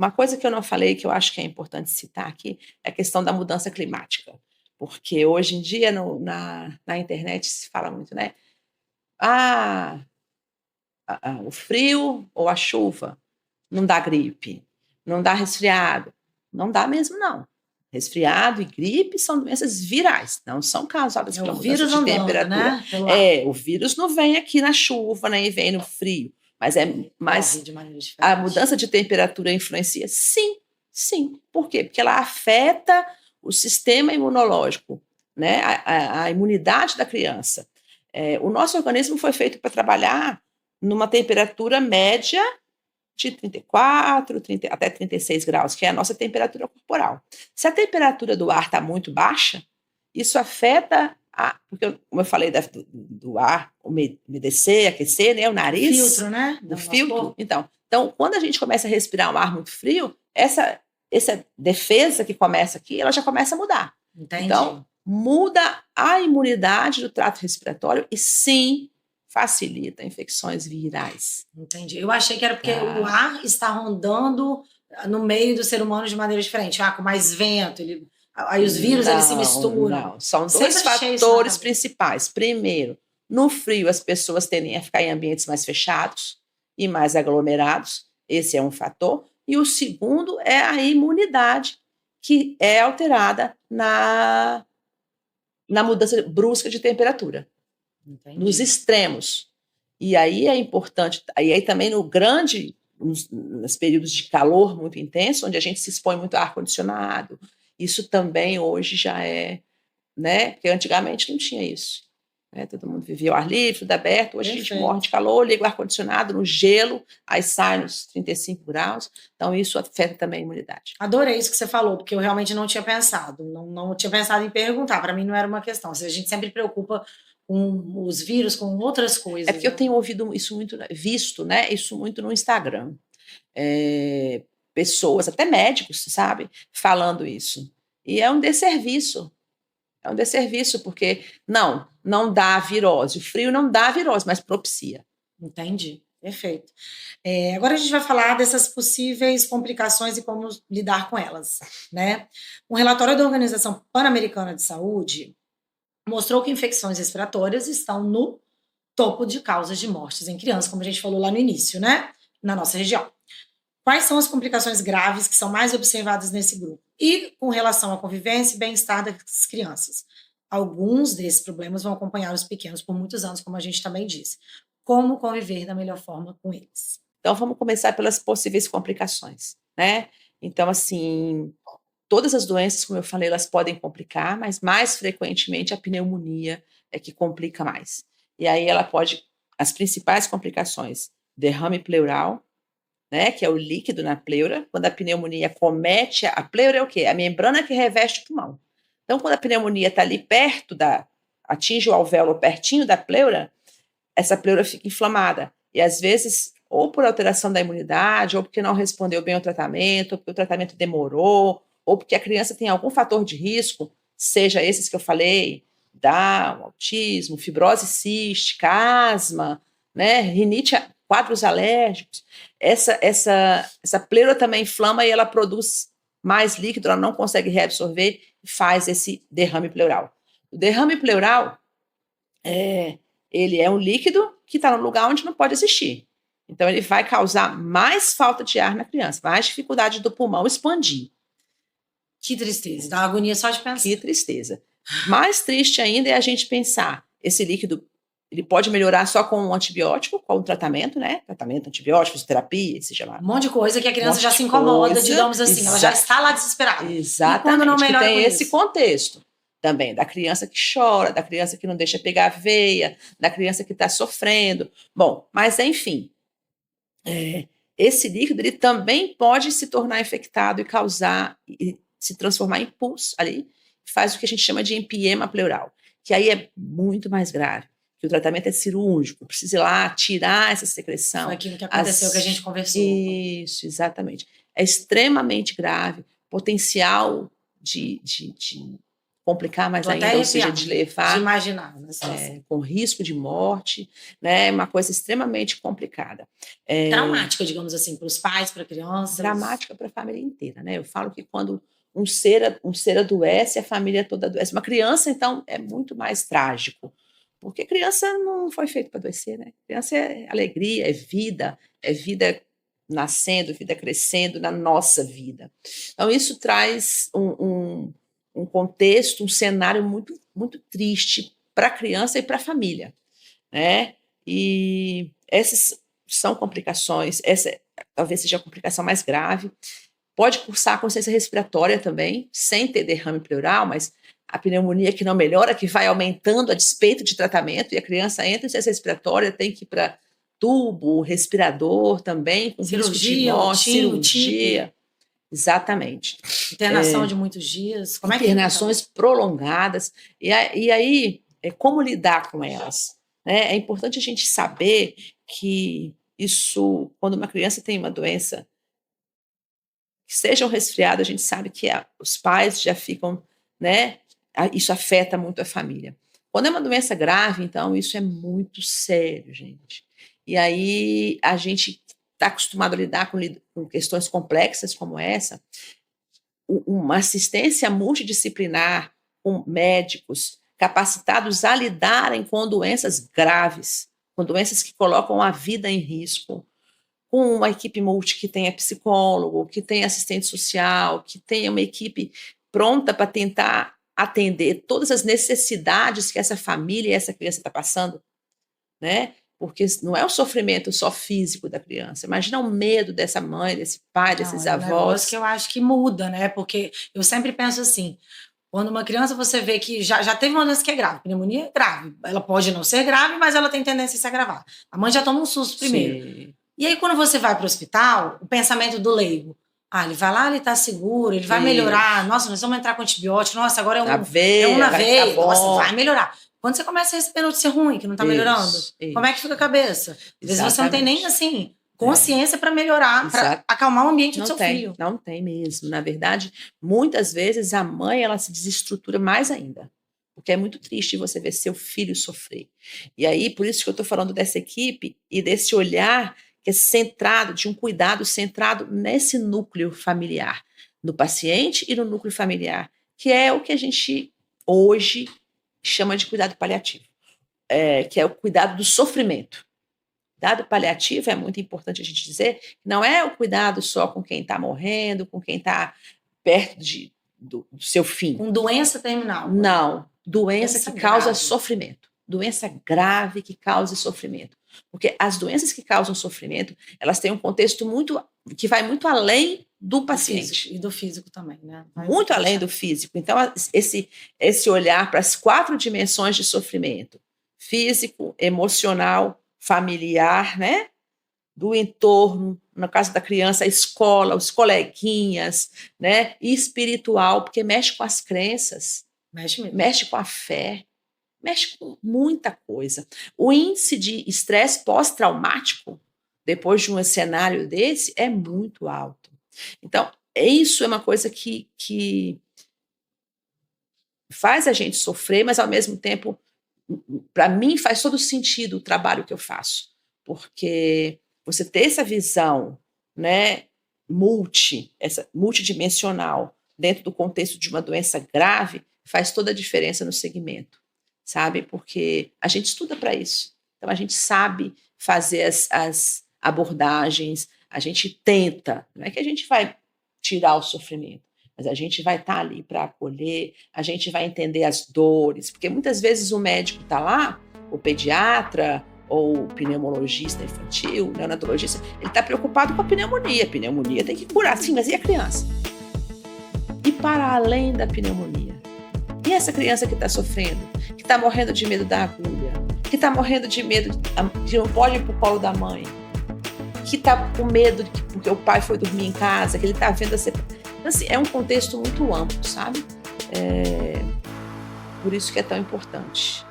Uma coisa que eu não falei, que eu acho que é importante citar aqui, é a questão da mudança climática. Porque hoje em dia, na internet, se fala muito, né? Ah, o frio ou a chuva não dá gripe, não dá resfriado. Não dá mesmo, não. Resfriado e gripe são doenças virais, não são causadas É o pela mudança vírus de andando, temperatura. né? Pelo ar. O vírus não vem aqui na chuva, nem vem no frio, Ele corre mas de maneira a diferente. mudança de temperatura influencia? Sim, sim. Por quê? Porque ela afeta o sistema imunológico, né? A imunidade da criança. O nosso organismo foi feito para trabalhar numa temperatura média de 34, 30, até 36 graus, que é a nossa temperatura corporal. Se a temperatura do ar está muito baixa, isso afeta, porque, como eu falei, do ar umedecer, aquecer, né, o O nariz, filtro, né? o Do nosso filtro. corpo. Então, quando a gente começa a respirar um ar muito frio, essa defesa que começa aqui, ela já começa a mudar. Entendi. Então, muda a imunidade do trato respiratório e, sim, facilita infecções virais. Entendi. Eu achei que era porque o Tá? ar está rondando no meio do ser humano de maneira diferente. Com mais vento, aí os vírus eles se Não, misturam. não. São dois Sempre achei isso na fatores cabeça. principais. Primeiro, no frio, as pessoas tendem a ficar em ambientes mais fechados e mais aglomerados. Esse é um fator. E o segundo é a imunidade, que é alterada na mudança brusca de temperatura, nos Entendi. extremos. E aí é importante, aí também nos períodos de calor muito intenso, onde a gente se expõe muito a ar-condicionado, isso também hoje já é, né? Porque antigamente não tinha isso. Né? Todo mundo vivia ao ar livre, tudo aberto. Hoje a gente morre Perfeito. de calor, liga o ar-condicionado no gelo, aí sai nos 35 graus. Então, isso afeta também a imunidade. Adorei isso que você falou, porque eu realmente não tinha pensado. Não tinha pensado em perguntar. Para mim não era uma questão. A gente sempre preocupa com os vírus, com outras É coisas, porque eu né? tenho ouvido isso muito, visto, né? Isso muito no Instagram. É, pessoas, até médicos, sabe, falando isso. E é um desserviço. É um desserviço, porque não dá virose. O frio não dá virose, mas propicia. Entendi. Perfeito. Agora a gente vai falar dessas possíveis complicações e como lidar com elas, né? Um relatório da Organização Pan-Americana de Saúde mostrou que infecções respiratórias estão no topo de causas de mortes em crianças, como a gente falou lá no início, né? Na nossa região. Quais são as complicações graves que são mais observadas nesse grupo? E com relação à convivência e bem-estar das crianças? Alguns desses problemas vão acompanhar os pequenos por muitos anos, como a gente também disse. Como conviver da melhor forma com eles? Então, vamos começar pelas possíveis complicações, né? Então, assim, todas as doenças, como eu falei, elas podem complicar, mas mais frequentemente a pneumonia é que complica mais. E aí as principais complicações, derrame pleural, né, que é o líquido na pleura, quando a pneumonia comete, a pleura é o quê? A membrana que reveste o pulmão. Então, quando a pneumonia está ali atinge o alvéolo pertinho da pleura, essa pleura fica inflamada. E às vezes, ou por alteração da imunidade, ou porque não respondeu bem ao tratamento, ou porque o tratamento demorou, ou porque a criança tem algum fator de risco, seja esses que eu falei, Down, autismo, fibrose cística, asma, né, rinite, quadros alérgicos. Essa pleura também inflama e ela produz mais líquido, ela não consegue reabsorver e faz esse derrame pleural. O derrame pleural ele é um líquido que está no lugar onde não pode existir. Então, ele vai causar mais falta de ar na criança, mais dificuldade do pulmão expandir. Que tristeza, dá uma agonia só de Que pensar. tristeza. Mais triste ainda é a gente pensar, esse líquido, ele pode melhorar só com um antibiótico, com o tratamento, né? Tratamento, antibióticos, terapia, seja lá. Um monte de coisa que a Um criança já monte se de incomoda, coisa. digamos assim, ela já está lá desesperada. E quando não Exatamente, que melhora tem com esse isso? contexto também, da criança que chora, da criança que não deixa pegar a veia, da criança que está sofrendo. Bom, mas enfim, esse líquido ele também pode se tornar infectado e se transformar em pus ali, faz o que a gente chama de empiema pleural, que aí é muito mais grave, que o tratamento é cirúrgico, precisa ir lá tirar essa Foi secreção. aquilo que aconteceu que a gente conversou. Isso, exatamente. É extremamente grave, potencial de complicar mais Tô até ainda, ou seja, arrepiada de levar de imaginar a situação. com risco de morte, né? Uma coisa extremamente complicada. Traumática, digamos assim, para os pais, para crianças. Dramática para a família inteira, né? Eu falo que quando um ser adoece, a família toda adoece. Uma criança, então, é muito mais trágico, porque criança não foi feito para adoecer, né? Criança é alegria, é vida nascendo, vida crescendo na nossa vida. Então, isso traz um contexto, um cenário muito, muito triste para a criança e para a família, né? E essas são complicações, essa talvez seja a complicação mais grave. Pode cursar a consciência respiratória também, sem ter derrame pleural, mas a pneumonia que não melhora, que vai aumentando a despeito de tratamento, e a criança entra em ciência respiratória, tem que ir para tubo, respirador também, com risco de morte, cirurgia. Exatamente. Internação de muitos dias. Como internações prolongadas. E aí, como lidar com elas? Né? É importante a gente saber que isso, quando uma criança tem uma doença, que seja um resfriado, a gente sabe que os pais já ficam, né? Isso afeta muito a família. Quando é uma doença grave, então, isso é muito sério, gente. E aí, a gente está acostumado a lidar com questões complexas como essa, uma assistência multidisciplinar com médicos capacitados a lidarem com doenças graves, com doenças que colocam a vida em risco, com uma equipe multi que tenha psicólogo, que tenha assistente social, que tenha uma equipe pronta para tentar atender todas as necessidades que essa família e essa criança está passando, né? Porque não é o sofrimento só físico da criança. Imagina o medo dessa mãe, desse pai, desses avós. É um negócio que eu acho que muda, né? Porque eu sempre penso assim, quando uma criança você vê que já teve uma doença que é grave, pneumonia é grave, ela pode não ser grave, mas ela tem tendência a se agravar. A mãe já toma um susto primeiro. Sim. E aí quando você vai para o hospital, o pensamento do leigo, ele vai lá, ele está seguro, ele vai melhorar, nossa, nós vamos entrar com antibiótico, nossa, agora é um na veia, nossa, vai melhorar. Quando você começa a receber notícia ruim, que não está melhorando, como é que fica a cabeça? Às vezes você não tem nem, assim, consciência para melhorar, para acalmar o ambiente do seu filho. Não tem mesmo. Na verdade, muitas vezes a mãe, ela se desestrutura mais ainda. Porque é muito triste você ver seu filho sofrer. E aí, por isso que eu estou falando dessa equipe e desse olhar que é centrado, de um cuidado centrado nesse núcleo familiar, no paciente e no núcleo familiar, que é o que a gente hoje chama de cuidado paliativo, que é o cuidado do sofrimento. Cuidado paliativo é muito importante a gente dizer, não é o cuidado só com quem está morrendo, com quem está perto do seu fim. Com doença terminal. Não, doença que causa sofrimento. Doença grave que causa sofrimento. Porque as doenças que causam sofrimento, elas têm um contexto que vai muito além do paciente. E do físico também, né? Muito além do físico. Então, esse olhar para as 4 dimensões de sofrimento, físico, emocional, familiar, né? Do entorno, no caso da criança, a escola, os coleguinhas, né? E espiritual, porque mexe com as crenças, mexe com a fé, mexe com muita coisa. O índice de estresse pós-traumático, depois de um cenário desse, é muito alto. Então, isso é uma coisa que faz a gente sofrer, mas, ao mesmo tempo, para mim, faz todo sentido o trabalho que eu faço. Porque você ter essa visão, né, multidimensional, dentro do contexto de uma doença grave, faz toda a diferença no segmento. Sabe? Porque a gente estuda para isso. Então, a gente sabe fazer as abordagens, a gente tenta. Não é que a gente vai tirar o sofrimento, mas a gente vai estar ali para acolher, a gente vai entender as dores, porque muitas vezes o médico está lá, o pediatra, ou o pneumologista infantil, o neonatologista, ele está preocupado com a pneumonia. A pneumonia tem que curar, sim, mas e a criança? E para além da pneumonia? E essa criança que está sofrendo, que está morrendo de medo da agulha, que está morrendo de medo de não pode ir para o colo da mãe, que está com medo porque o pai foi dormir em casa, que ele está vendo essa... Então, assim, é um contexto muito amplo, sabe? Por isso que é tão importante.